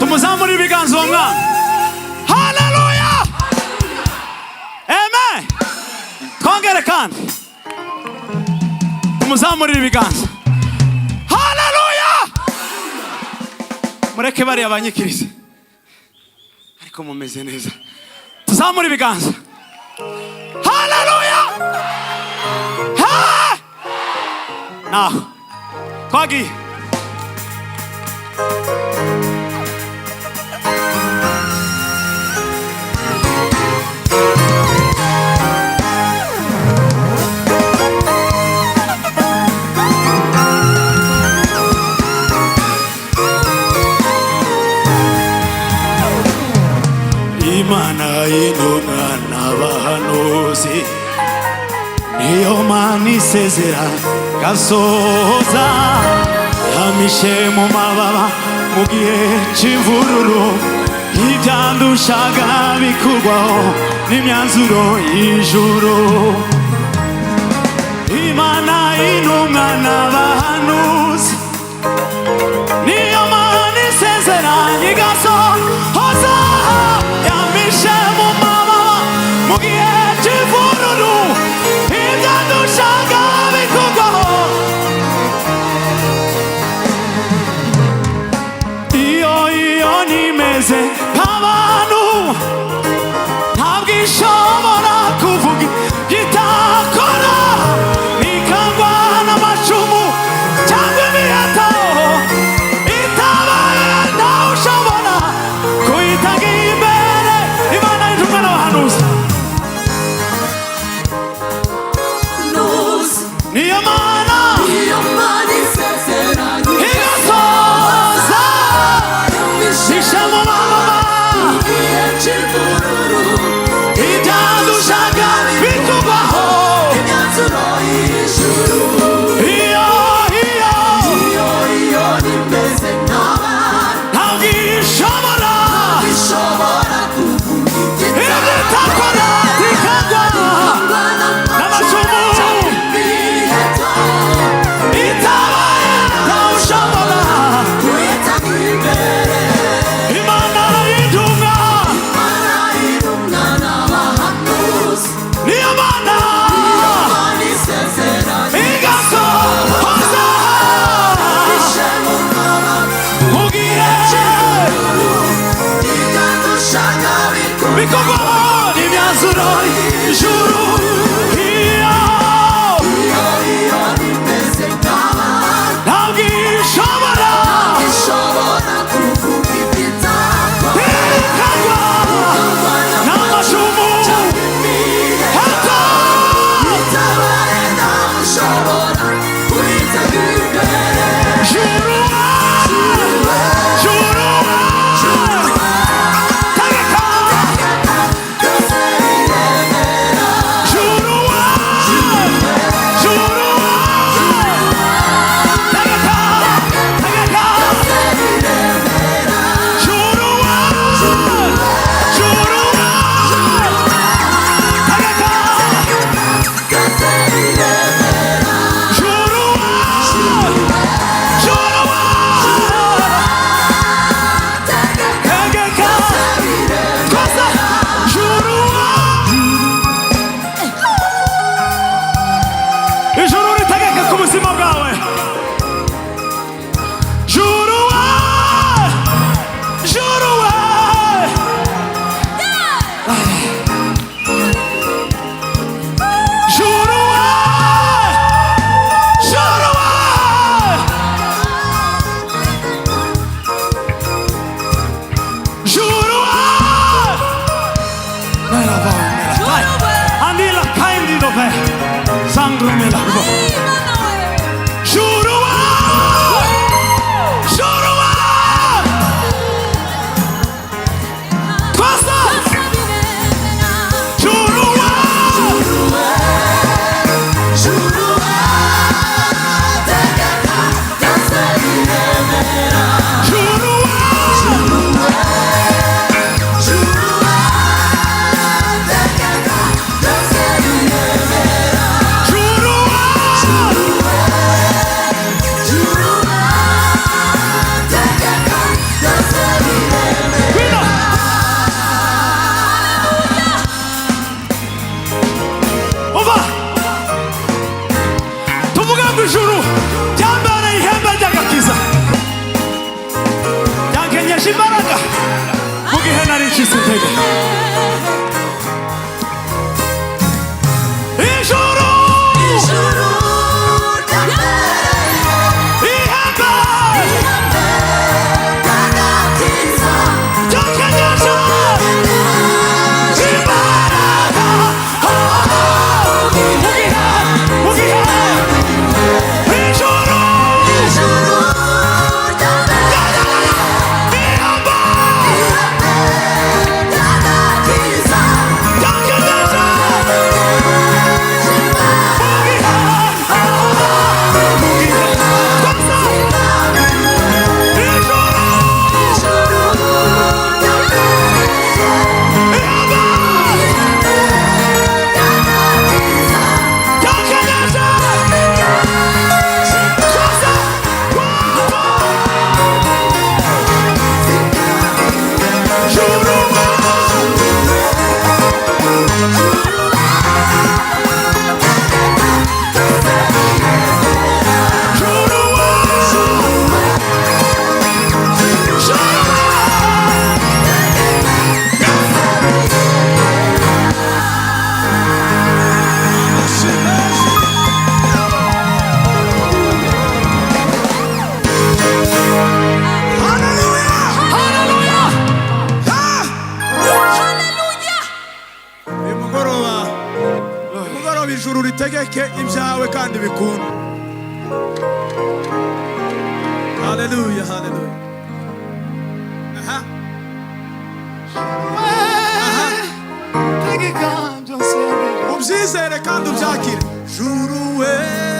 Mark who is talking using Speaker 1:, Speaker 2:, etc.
Speaker 1: tumuzamure ibiganza uwo mwana. Haleluya, amen. Twongere kandi tumuzamurire ibiganza. Haleluya. Mureke bari abanyikirize ariko mumeze neza. Tuzamure ibiganza. Haleluya. Ha! Naho twagiye. Imana y'intumwa n'abahanuzi niyo Mana isezera gasohoza, yamishe mu mababa mu gihe c'imvururu, ivyandushaga bikurwaho n'imyanzuro y'ijuru. Imana y'intumwa n'abahanuzi niyo Mana isezera igasohoza, yamishe mu mababa mu gihe c'imvururu, ivyandushaga bikurwaho. Iyo nimeze nk'abantu ntabwo ishobora kuvuga itakora, nikangwa n'amacumu cyangwa imiheto, itabaye ntawe ushobora kuyitanga imbere. Imana y'intumwa n'abahanuzi niyo Mana igasohoza, yamishe mu mababa ivyandushaga bikurwaho. Iyo nimeze nk'abantu ntabwo ishobora itakora, ikangwa n'amacumu, itabaye ntawe ushobora kuyitanga imbere. Imana y'intumwa n'abahanuzi niyo Mana igasohoza, mu gihe bikorwaho n'imyanzuro y'ijuru. Ntabwo ishobora ikangwa n'amacumu, hato juru tegeka, juru ijuru ritegeka ku buzima bwawe. Juru Anila kind of sangue largo. Juru 다시 말하자. 무기한 날이 지속되게
Speaker 2: ijuru ritegeke ibyawe kandi bikunda. Haleluya, haleluya. Aha. Aha. Ubyizere kandi ubyakire. Juru we